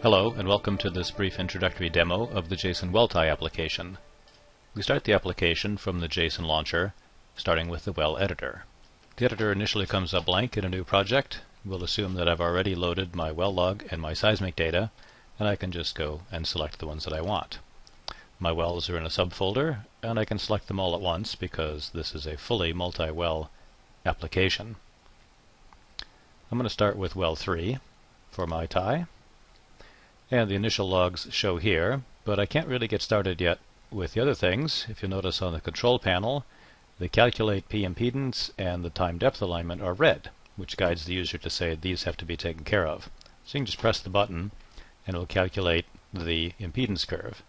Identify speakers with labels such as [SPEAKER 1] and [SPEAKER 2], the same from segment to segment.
[SPEAKER 1] Hello and welcome to this brief introductory demo of the JSON WellTie application. We start the application from the JSON launcher, starting with the Well editor. The editor initially comes up blank in a new project. We'll assume that I've already loaded my well log and my seismic data, and I can just go and select the ones that I want. My wells are in a subfolder, and I can select them all at once because this is a fully multi-well application. I'm going to start with well 3 for my tie. And the initial logs show here, but I can't really get started yet with the other things. If you notice on the control panel, the calculate P impedance and the time depth alignment are red, which guides the user to say these have to be taken care of. So you can just press the button and it will calculate the impedance curve.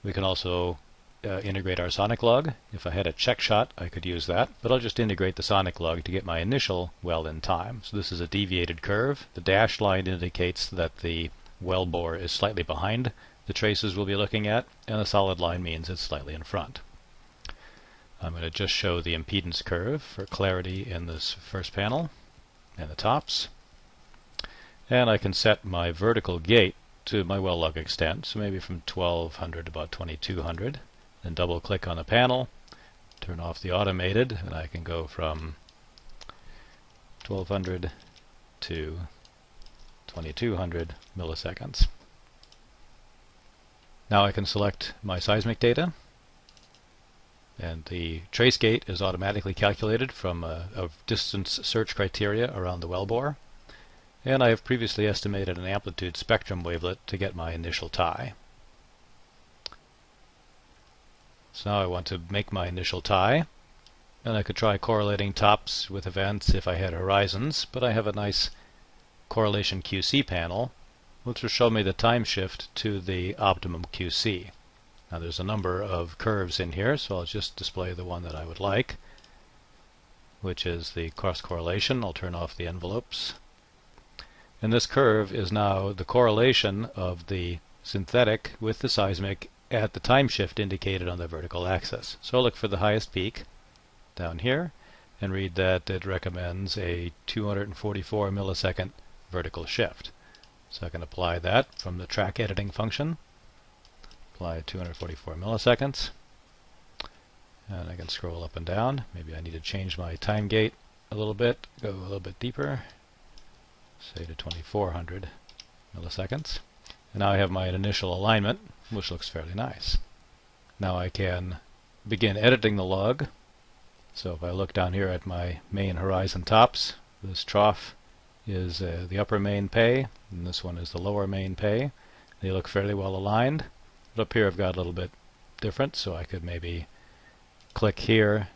[SPEAKER 1] We can also integrate our sonic log. If I had a check shot, I could use that, but I'll just integrate the sonic log to get my initial well in time. So this is a deviated curve. The dashed line indicates that the well bore is slightly behind the traces we'll be looking at, and the solid line means it's slightly in front. I'm going to just show the impedance curve for clarity in this first panel and the tops. And I can set my vertical gate to my well log extent, so maybe from 1200 to about 2200. Then double click on the panel, turn off the automated, and I can go from 1200 to 2200 milliseconds. Now I can select my seismic data, and the trace gate is automatically calculated from a distance search criteria around the wellbore, and I have previously estimated an amplitude spectrum wavelet to get my initial tie. So now I want to make my initial tie, and I could try correlating tops with events if I had horizons, but I have a nice correlation QC panel, which will show me the time shift to the optimum QC. Now there's a number of curves in here, so I'll just display the one that I would like, which is the cross correlation. I'll turn off the envelopes. And this curve is now the correlation of the synthetic with the seismic at the time shift indicated on the vertical axis. So I'll look for the highest peak down here and read that it recommends a 244 millisecond vertical shift. So I can apply that from the track editing function. Apply 244 milliseconds. And I can scroll up and down. Maybe I need to change my time gate a little bit, go a little bit deeper, say to 2400 milliseconds. And now I have my initial alignment, which looks fairly nice. Now I can begin editing the log. So if I look down here at my main horizon tops, this trough is the upper main pay, and this one is the lower main pay. They look fairly well aligned, but up here I've got a little bit different, so I could maybe click here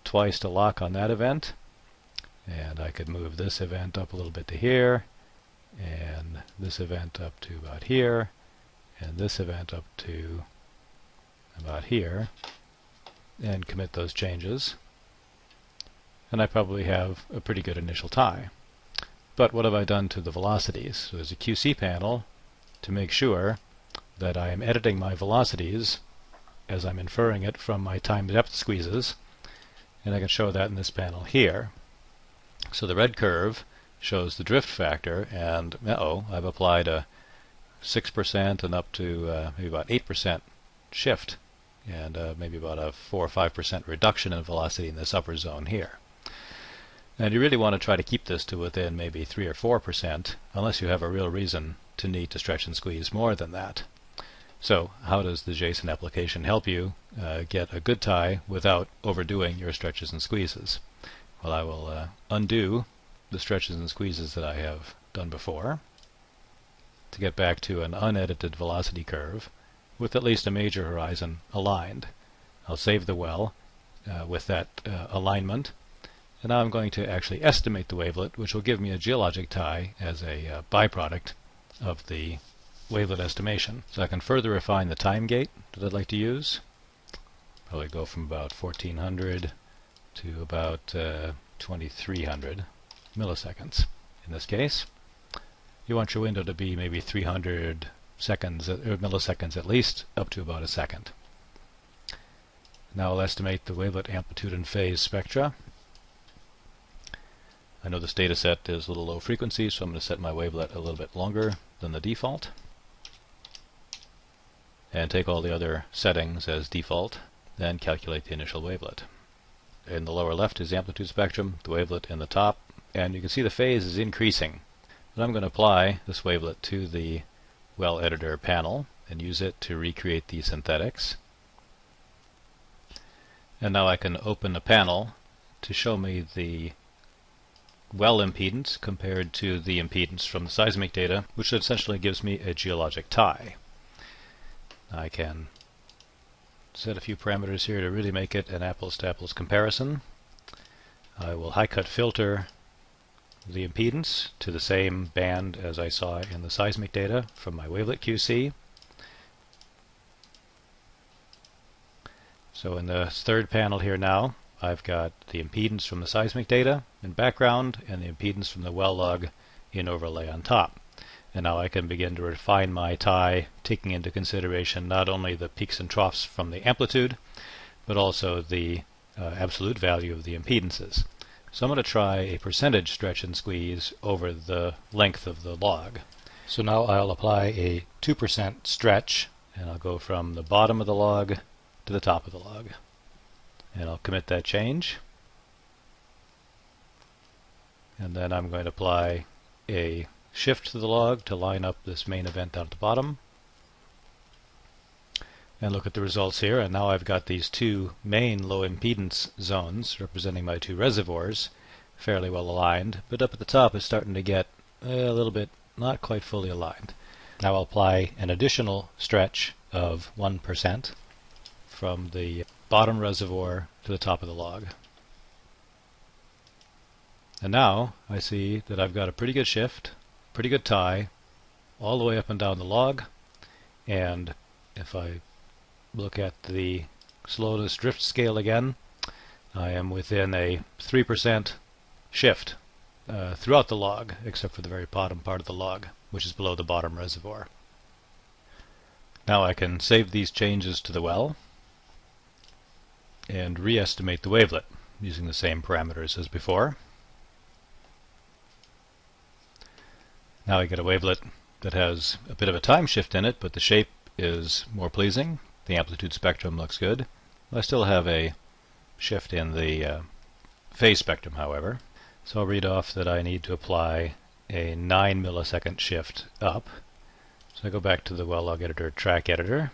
[SPEAKER 1] twice to lock on that event, and I could move this event up a little bit to here, and this event up to about here, and this event up to about here, and commit those changes. And I probably have a pretty good initial tie. But what have I done to the velocities? So there's a QC panel to make sure that I am editing my velocities as I'm inferring it from my time depth squeezes, and I can show that in this panel here. So the red curve shows the drift factor, and I've applied a 6% and up to maybe about 8% shift, and maybe about a 4 or 5% reduction in velocity in this upper zone here. And you really want to try to keep this to within maybe 3 or 4%, unless you have a real reason to need to stretch and squeeze more than that. So how does the JSON application help you get a good tie without overdoing your stretches and squeezes? Well, I will undo the stretches and squeezes that I have done before to get back to an unedited velocity curve with at least a major horizon aligned. I'll save the well with that alignment. And now I'm going to actually estimate the wavelet, which will give me a geologic tie as a byproduct of the wavelet estimation. So I can further refine the time gate that I'd like to use. Probably go from about 1400 to about 2300 milliseconds in this case. You want your window to be maybe 300 seconds or milliseconds at least, up to about a second. Now I'll estimate the wavelet amplitude and phase spectra. I know this data set is a little low frequency, so I'm going to set my wavelet a little bit longer than the default, and take all the other settings as default, then calculate the initial wavelet. In the lower left is the amplitude spectrum, the wavelet in the top, and you can see the phase is increasing. But I'm going to apply this wavelet to the Well Editor panel and use it to recreate the synthetics. And now I can open a panel to show me the well impedance compared to the impedance from the seismic data, which essentially gives me a geologic tie. I can set a few parameters here to really make it an apples-to-apples comparison. I will high-cut filter the impedance to the same band as I saw in the seismic data from my Wavelet QC. So in the third panel here now, I've got the impedance from the seismic data in background and the impedance from the well log in overlay on top. And now I can begin to refine my tie, taking into consideration not only the peaks and troughs from the amplitude, but also the absolute value of the impedances. So I'm going to try a percentage stretch and squeeze over the length of the log. So now I'll apply a 2% stretch, and I'll go from the bottom of the log to the top of the log. And I'll commit that change. And then I'm going to apply a shift to the log to line up this main event down at the bottom. And look at the results here, and now I've got these two main low impedance zones representing my two reservoirs fairly well aligned, but up at the top is starting to get a little bit not quite fully aligned. Now I'll apply an additional stretch of 1% from the bottom reservoir to the top of the log. And now I see that I've got a pretty good shift, pretty good tie, all the way up and down the log, and if I look at the slowness drift scale again, I am within a 3% shift throughout the log, except for the very bottom part of the log, which is below the bottom reservoir. Now I can save these changes to the well and re-estimate the wavelet using the same parameters as before. Now I get a wavelet that has a bit of a time shift in it, but the shape is more pleasing. The amplitude spectrum looks good. I still have a shift in the phase spectrum, however. So I'll read off that I need to apply a 9 millisecond shift up. So I go back to the Well Log Editor track editor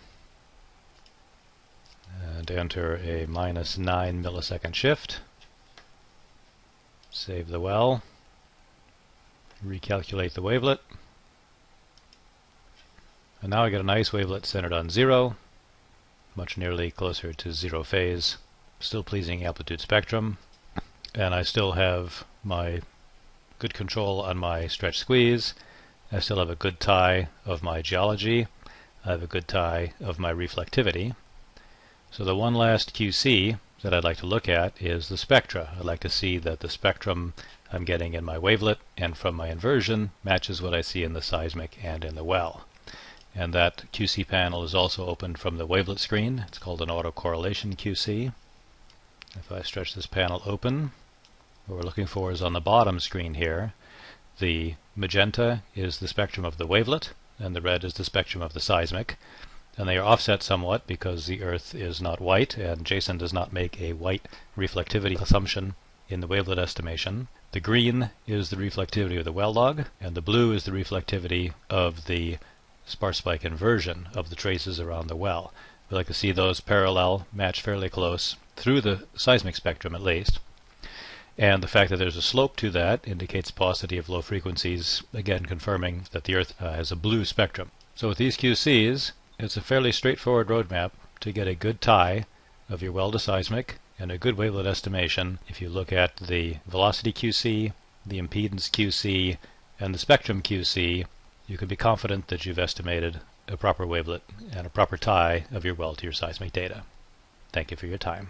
[SPEAKER 1] and enter a minus 9 millisecond shift. Save the well. Recalculate the wavelet. And now I get a nice wavelet centered on 0. Much nearly closer to 0 phase, still pleasing amplitude spectrum, and I still have my good control on my stretch squeeze. I still have a good tie of my geology. I have a good tie of my reflectivity. So the one last QC that I'd like to look at is the spectra. I'd like to see that the spectrum I'm getting in my wavelet and from my inversion matches what I see in the seismic and in the well. And that QC panel is also opened from the wavelet screen. It's called an autocorrelation QC. If I stretch this panel open, what we're looking for is on the bottom screen here. The magenta is the spectrum of the wavelet, and the red is the spectrum of the seismic. And they are offset somewhat because the Earth is not white, and JSON does not make a white reflectivity assumption in the wavelet estimation. The green is the reflectivity of the well log, and the blue is the reflectivity of the sparse spike inversion of the traces around the well. We like to see those parallel, match fairly close, through the seismic spectrum at least. And the fact that there's a slope to that indicates paucity of low frequencies, again confirming that the Earth has a blue spectrum. So with these QCs, it's a fairly straightforward roadmap to get a good tie of your well to seismic and a good wavelet estimation if you look at the velocity QC, the impedance QC, and the spectrum QC. You can be confident that you've estimated a proper wavelet and a proper tie of your well to your seismic data. Thank you for your time.